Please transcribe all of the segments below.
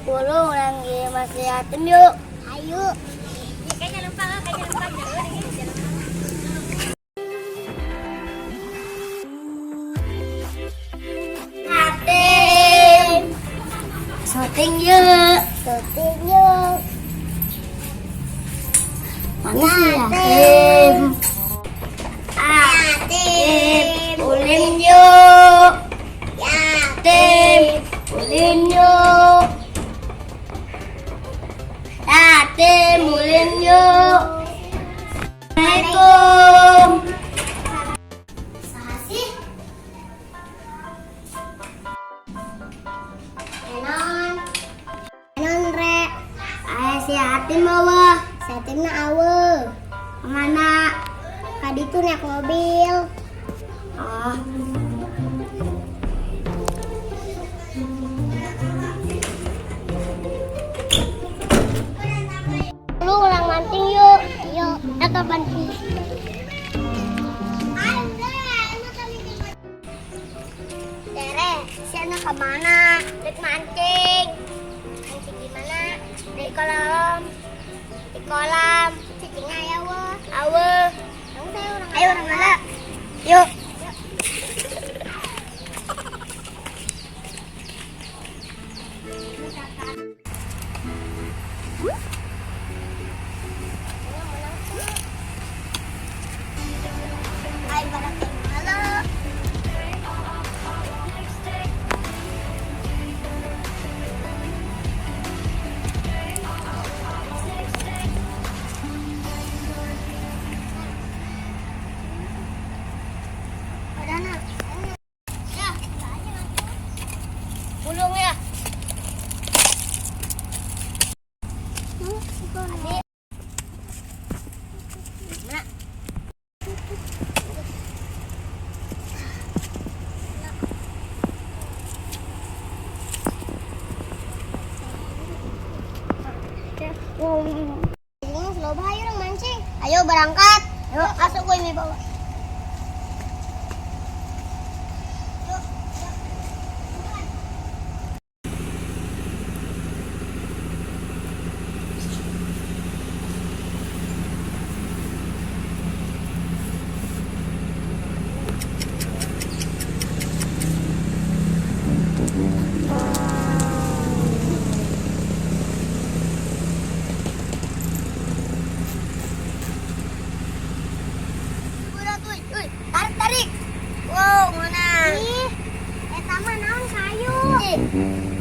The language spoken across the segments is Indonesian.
Pulung lagi masih yatim yuk. Ayo. Kayaknya lupa. Yatim. Syuting yuk. Mana sih yatim? Yatim. Ulin yuk. Yatim. Ulin yuk. Yatim. Ulin yuk. Assalamualaikum. Sahasih. Enon re. Ayah si yatim awah. Si yatimna aweh. Mana? Tadi tuh naik mobil. Oh. Lu ulang mancing yuk. Yuk. Atau mancing. Tere, si anak kemana? Dek mancing. Mancing di mana? Di kolam. Di kolam. Cicing ayah wah. Aweh. Ayo orang mana? Yuk. Ayo barang halo. Ya, pulung ya. Adik. Mana? Ini slow bahaya orang mancing. Ayo berangkat. Yuk, masuk gue ini bawa. Tarik. Wow, mana? Ih, taman naon kayu.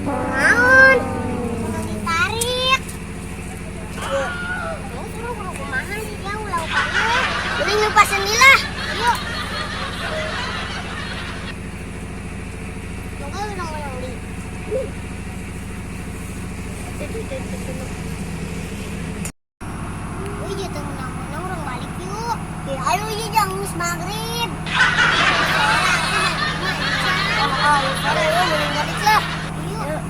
Naon? Ditarik. Suruh kumaha sih jauh laukannya. Udah ngupas sendirilah. Yuk. Moga ulang di. Wih, jadi menang-menang orang balik yuk. Ayo jangan miss maghrib. Sore yuk, mending balik lah. Yuk.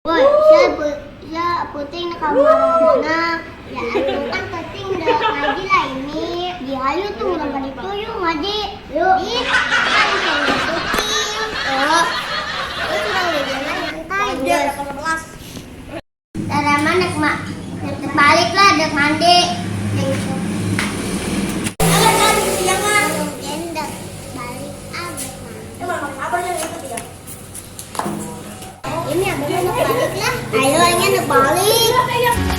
Woi, saya puting nak mana? Ya, ayo kan puting dah ngaji lah ini. Di ayo tuh udah balik tuh yuk ngaji. Yuk. Di kan kayak puting. Oh. Itu udah jalan nyantai. Udah 18. Cara mana mak? Balik lah dek mandi. Ini abang nak balik lah. Ayo, ingin nak balik.